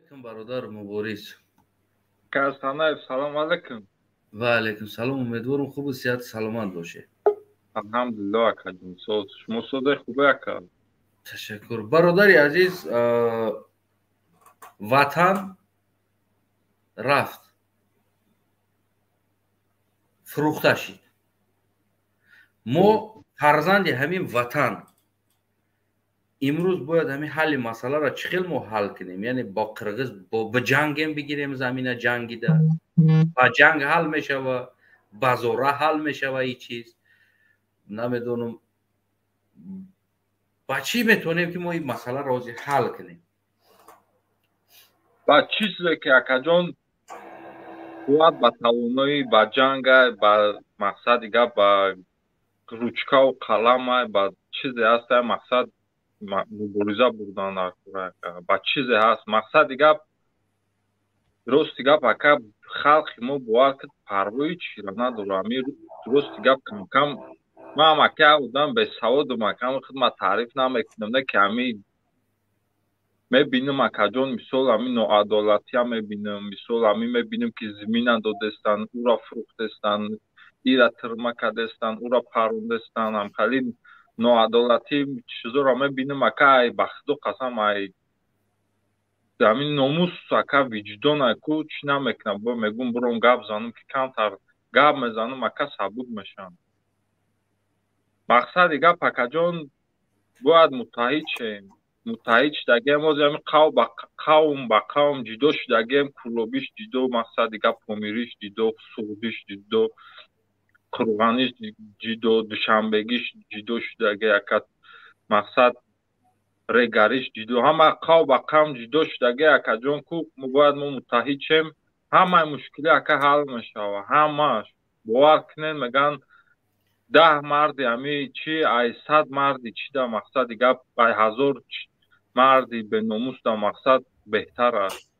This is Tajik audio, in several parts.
علیکم برادر مبارز. کارستانای سلام علیکم. و علیکم سلام. امیدوارم خوب و صحت سلامت باشه. الحمدلله اکا جون. شما صدای خوبه اکا. تشکر برادر عزیز. وطن رفت، فروخته شد. ما فرزند همین وطن امروز باید همین حل مسئله را چخیل ما حل کنیم. یعنی با قرغز با جنگ بگیریم، زمین جنگیده با جنگ حل میشه و با زوره حل میشه و این چیز نمیدونم با چی میتونیم که ما این مسئله را حل کنیم. با چیزی که اکا جون باید با توانایی با جنگ با مقصد دیگه با روچکا و قلم با چیزی هست مقصد مبارزه بردن اکا. با چیزی هست مقصد دیگه درست دیگه اکا خلق ما باید که پروی چی را نداره. درست دیگه کم کم ما هم اکا آدم به سواد و مکم خدمت تعریف نمیکنم نه که همین میبینم اکا جون مثال همین نوعدالتی هم میبینم. مثال همین میبینم که زمین دادستن او را فروختستن، ای را ترمه کردستن، او را پروندستن. هم خیلی نوعدالتی چیزا را میبینم اکا ای بخت و قسم ای همین ناموس اکا وجدان اکو چی نمیکنم. با میگم برون گپ زنم که کمتر گپ میزنم اکا ثبوت میشم. مقصد گپ اکا جون باید متحد شیم. متحد شدگیم از همین قوم با قوم جدا شدگیم. کلوبیش جدا، مقصد دیگه پومیریش جدا، سعودیش جدا، قرغانیش جدا، دوشنبگیش جدا شدگی اکا مقصد ریگریش جدا. همه قوم با قوم جدا شدگی اکا جون کو باید ما متحد شیم. همه مشکلی اکا حل میشه. همه باور کنین میگن 10 مرد همی چی ای 100 مردی چی دا مقصد دیگه ای 1000 مردی به ناموس دا مقصد بهتر است.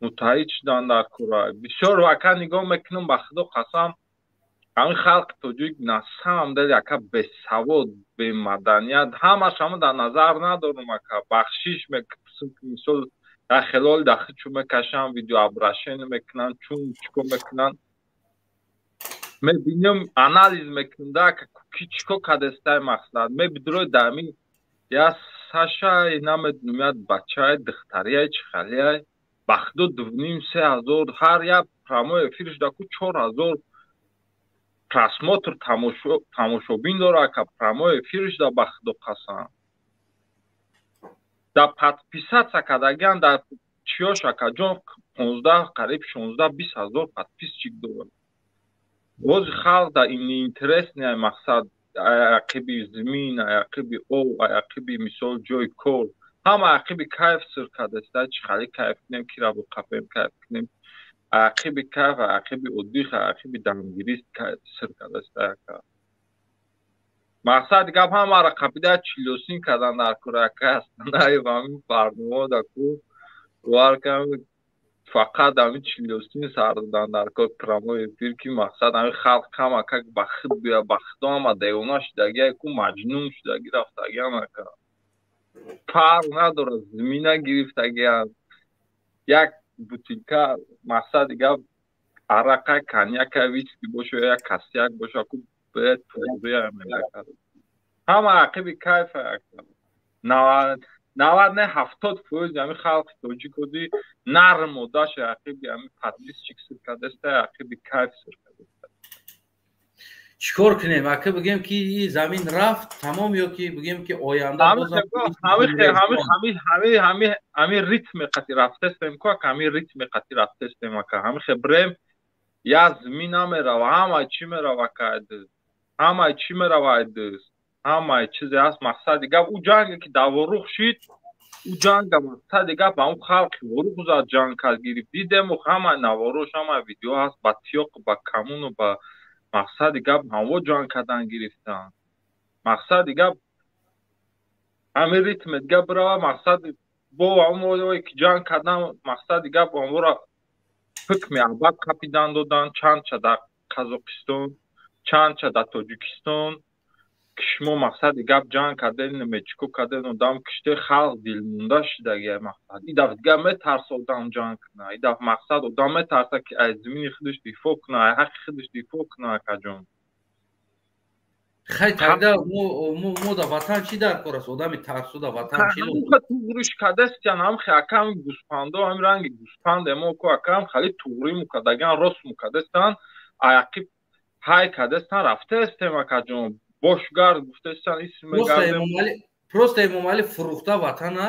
متحد شدن در کره بسیار واقعا نگاه میکنم به خدا قسم همین خلق توجیک نسل هم دل یکا به سواد به مدنیت همش هم در نظر ندارم اکا بخشیش میکنم. مثال در خلال دخل چون میکشن ویدیو ابرشن میکنن چون چکو میکنن میبینیم انالیز میکنم که کی چیکو کدسته مقصد میبینم دمی یا ساشا نمیدونم بچه دختریه چخالیه بخدو 2,500 هر یک پرامو افیرش دکو 4,000 پراسموتر تماشوبین داره که پرامو افیرش دا بخدو قسم دا پادپیسات سکدگیان دا چیوش اکا جون 15 قریب 16-20,000 پادپیس چیک داره. باز خلق در این اینترست نه مقصد عقبی زمین، عقبی او، عقبی مثال جای کار همه عقبی کیف سر کردسته چی خیلی کیف کنیم کی را با قفیم کیف کنیم عقبی کیف عقبی ادیخ عقبی دمگیریست سر کردسته مقصد دیگه همه را قبیده چیلوسین کردن در کره که هست نه و همین برنامه دا کو وارکم فقط همین چیلوسین سر دادن در کار پراموی پیر که مقصد همین خلق هم اکا بخت بیا بخت هم دیونا شدگی اکو مجنون شدگی رفتگی هم اکا پر نداره زمینه گرفتگی هم یک بوتیلکه مقصد دیگه عرقه کنیک ویسکی باشه یا یک کسیک باشه اکو باید توضیح همین اکا همه عقیبی کیف اکا 90 نه 70% همین خلق توجی کدی نرم و داشت عقیبی همین پادپیس چیک سر کردسته عقیبی کیف سر کردسته. چیکار کنیم؟ اکا بگیم که این زمین رفت تمام یا که بگیم که آینده همین ریتم قطی رفته استیم که همین ریتم قطی رفته استیم اکا همین خبریم یا زمین همه رو همه چی میرو اکا همه چی میرو ایدست همه چیزی هست مقصد دیگه او جنگی که دواروخ شید او جنگ مقصد دیگه با اون خلق وروخ زد جنگ کرد گیرید دیدم و همه نواروش همه ویدیو هست با تیوق با کمون و با مقصد دیگه همه جنگ کردن گرفتن. مقصد دیگه همین ریتم دیگه برای مقصد با همه که جنگ کردن مقصد دیگه با همه را حکم عباد کپیدن دادن چند چه در قزاقستان چند چه در تاجیکستان شما مقصد گپ جنگ کردن مچکو کردن و دام کشته خلق دل مونده شده گه مقصد این دفعه گپ ترس آدم جنگ کنه این دفعه مقصد آدم ترسه که از زمین خودش دفاع کنه حق خودش دفاع کنه کجان خیلی تایده مو دا وطن چی در کار است آدم ترسو دا وطن چی لو همون توغریش کده است یا هم خیلی اکم گوسپنده هم رنگ گوسپند ما که اکم خیلی توغری مکدگن راست مکده استن ایاکی های کده استن رفته استیم کجان باشگرد گفته استن اسم گردم просто имомали фурухта ватана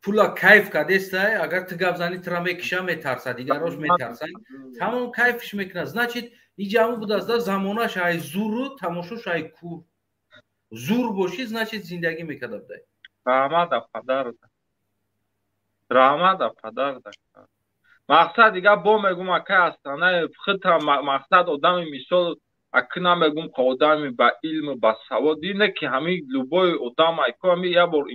пула кайф кадестай агар ты гап зани тра мекиша метарса дигарош метарсан тамом кайфиш мекна значит иҷаму будааст дар замонаш ай зуру тамошош ай кур зур боши значит зиндагӣ мекадабдай рамада падарда мақсад дига бо мегум ака астана хита мақсад одами мисол акна мегум ки одами ба илму ба савод ина ки ҳамин любои одам айко ҳами я бор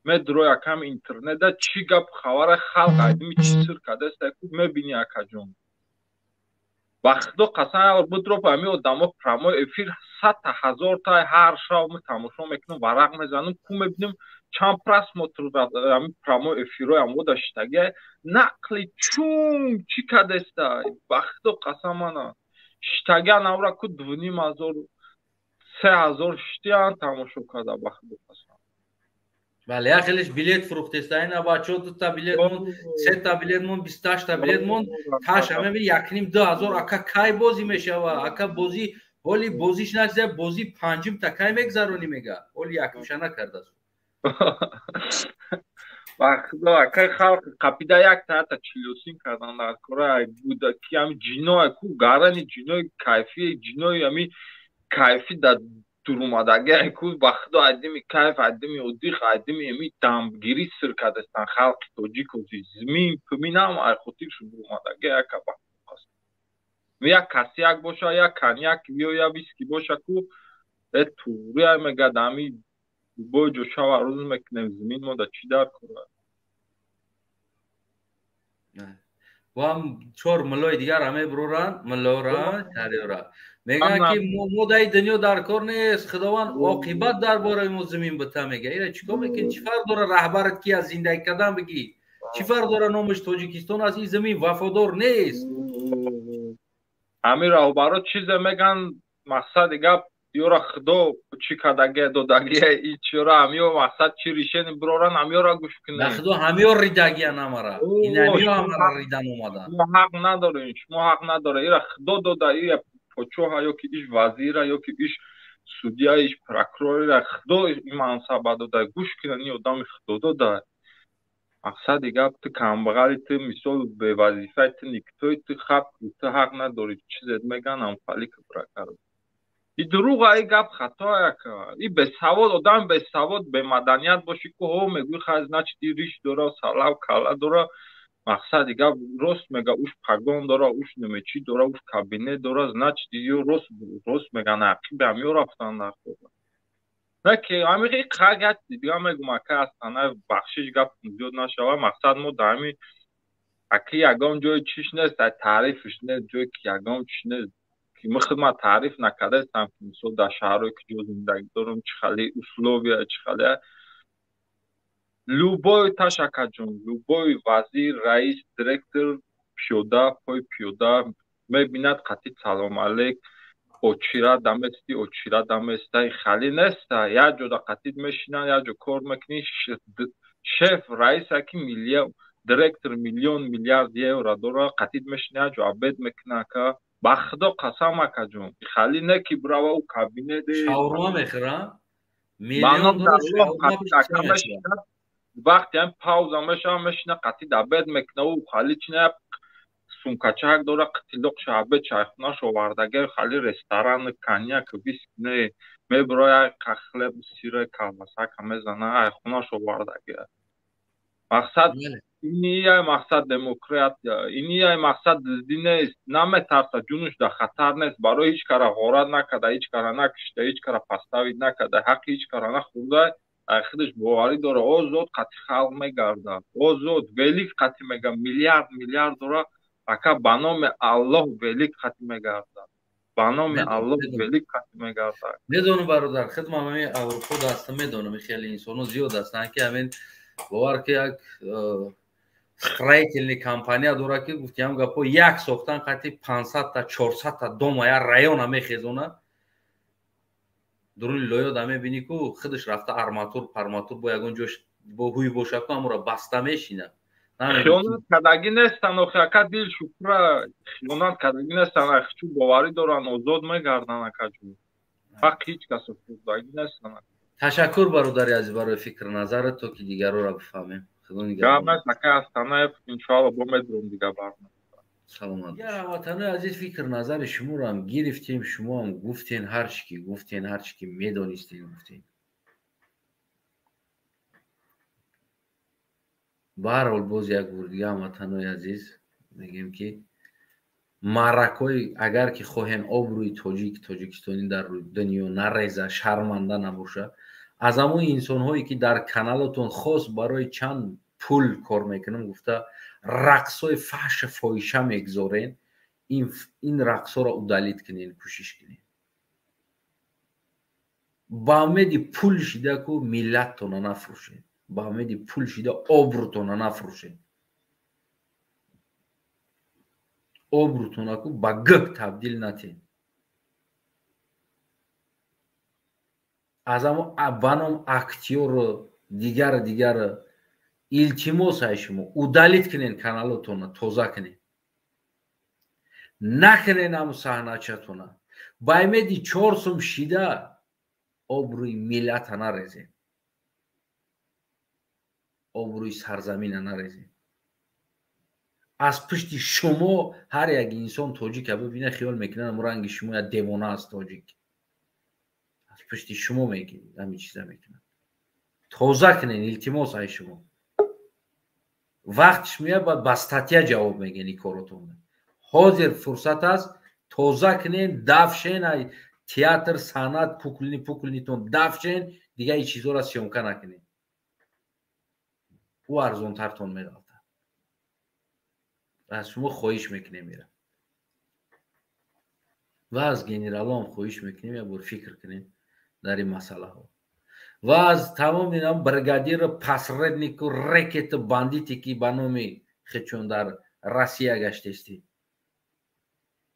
медро якам интернета чӣ гап хабара халқ айдими чӣ сир кадаст айко мебини акаҷон ба худо қасам будро ба ҳамин одамо прамои эфир 100 000 та ҳар шав мо тамошо мекунем варақ мезанем ку мебинем чанд просмотр ҳамин прамои эфирҳои ҳамо даштаги нақли чун чӣ кадастай ба худо қасамана штага навра ку 2500 3000 штиян тамошо када ба худо қасам бале я хелеш билет фурухтеста ина бачо 2 та билет мон 3 та билет мон 28 та билет мон таш ҳаме бир 1.5-2000 ака кай бозӣ мешава ака бозӣ ҳоли бозиш начида бозӣ панҷум та кай мегзаронӣ мега ҳоли якмиша накардас ба худо ака халқ қапида як таата чилосин кардан дар кора буда ки ҳами ҷино ку гарани ҷинои кайфи ҷинои ҳами кайфи да турумадаги ку ба худо адими кайф адими одиқ адими ҳами дамгирӣ сир кадастан халқи тоҷикози змин пуминам ай хотир шудумадаги яка ба як касяк боша як коньяк ё виски боша ку туғри ай мегад ҳами бо ҷошава рӯз мекунем зимин мо да чӣ дар кора ва чор миллои дигар ҳаме буроранд миллора тариёра мегӯянд ки мо даи дунё дар кор нест худованд оқибат дар бораи мо зимин бита мега ира чӣ кор мекунӣ чӣ фарқ дора раҳбарат ки аз зиндагӣ кардан бигӣ чӣ фарқ дора номаш тоҷикистон аст ин зимин вафодор нест ҳамин раҳбаро чизе меган мақсади гап ёра худо чӣ кадаге додагие ичора ҳамиё мақсад чӣ решени бироран ҳамиёра гӯш кунем на худо ҳамиё ридагия намара ин ҳамиё ҳамара ридан омадан мо ҳақ надорем шумо ҳақ надора ира худо дода ия почоҳа ёки иш вазира ёки иш судя иш прокурор ира худо мансаба дода гӯш кунен ин одами худо дода мақсади гап ту камбағали ту мисол бевазифаи ту никтои ту хаб ту ҳақ надорӣ чизет меган амфали кибракар и дуруға и гап хатояка и бесавод одам бесавод бемаданият боши ку ҳо мегӯи хай значит и риш дора салав кала дора мақсади гап рост мега уш пагон дора уш немечи дора уш кабинет дора значит ё рост меган ақиби ҳамиё рафтан дар кора наки ҳамиқи қагат дига мегум ака астана бахшиш гап зиёд нашава мақсад мо да ҳами аки ягон ҷои чиш нест ай таърифиш нест ҷое ки ягон чиш нест мо хидмат таъриф накардастам ки мисол дар шаҳрое ки ҷо зиндагӣ дорам чӣ хали условия чӣ хали любой ташакаҷон любой вазир раис директор пиёда пои пиёда мебинад қатъи салом алек очира дамести очира даместа хали неста як ҷода қатъи мешинад як ҷо кор мекунӣ шеф раиса ки директор миллион миллиард евро дора қатъи мешина як ҷо абед мекуна ака ба худо қасам акаҷон хали не ки брава у кабинет шаурма мехӯрам миллион вақте ҳам пауза мешава мешина қатъи абед мекуна у хали чина сумкачак дора қитилоқ шабед чайхонааш овардаги хали ресторан коньяк виски не мебро як хлеб сире колбасака мезана айхонааш овардаги мақсад ини мақсад демократия ини мақсад дуздӣ нест наметарса ҷунуш дар хатар нест барои ҳеҷ кара ғорат накарда ҳеҷ кара накишта ҳеҷ кара паставид накарда ҳаққи ҳеҷ кара нахӯрда дар худаш боварӣ дора озод қатъи халқ мегардад озод велик қатъи мега миллиард дора ака ба номи аллоҳ велик қатъи мегардад ба номи Аллоҳ велик касӣ мегардад. медонам бародар, хидмам ҳамин Аврупо дастам медонам, хеле инсоно зиёд ҳастанд ки ҳамин бовар ки як строительный компания дорад ки гуфти ҳам гапо як сохтан қати 500 та 400 та дома я района мехезона дуруни лоёда мебини ку худаш рафта арматур парматур бо ягон ҷош бо ҳуй боша ку ҳамура баста мешина. خیانت کردگی نیستن اخیاکا دیل شکر خیانت کردگی نیستن اخچو باوری دارن آزاد میگردن اکجو حق هیچ کس خودداری نیستن. تشکر برادر عزیز برای فکر نظرت تو که دیگر رو بفهمیم. خدا نگهدار. گرم تکه هستنه انشاءالله با میدرم دیگه برنامه. سلامت. دیگر هموطنان عزیز فکر نظر شما رو هم گرفتیم، شما هم گفتین هر چی که گفتین، هر چی که میدونستین گفتین. به هر حال باز یک بار دیگه هموطنان عزیز میگیم که معرکای اگر که خواهین آبروی تاجیکستانی در دنیا نریزه، شرمنده نباشه، از همون انسان هایی که در کانالتون خاص برای چند پول کار میکنن گفته رقص های فحش فاحشه میگذارین، این رقص ها را ادالیت کنین، کوشش کنین. با امید پول شده که ملتتون نفروشین، با امید پول شده آبروتون نفروشین، آبروتون کو با گپ تبدیل نتین. از همون بانم اکتیور دیگر التماس های شما ادالیت کنین، کانالتون توزه کنین، نکنین همون صحنه چتونه. با امید 4 سوم شده آبروی ملت نریزین، آبروی سرزمین نریزین. از پشت شما هر یک انسان تاجیک ببینه خیال میکنه رنگ شما یا دیوانه است تاجیک. از پشت شما میگین همین چیزا میکنن. توزه کنین، التماس های شما. وقتش میاد با استاتیا جواب میگین این کاراتون. حاضر فرصت است توزه کنین، دفشین تئاتر صنعت پوکلنیتون دفشین، دیگه این چیزا را سیامکه نکنین. او ارزان ترتون میاد. از شما خواهش میکنیم میرم و از گنرال هم خواهش میکنیم یا بر فکر کنیم در این مسئله ها و از تمام اینا برگادیر پاسردنیک و رکت باندیتی که به نام خودشون در روسیه گشته استی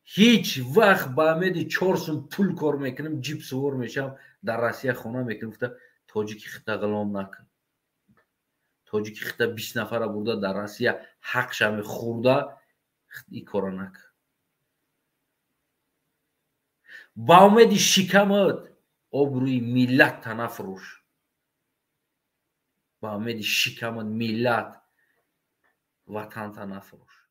هیچ وقت با امید 4 سوم پول کار میکنم، جیب سوار میشم، در روسیه خونه میکنم. گفته تاجیک خطا غلام نکن، تاجیک خطا 20 نفر برده در روسیه حقش هم خورده، این کارا نکن. با امید شکمت آبروی ملت نفروش، با امید شکمت ملت وطن نفروش.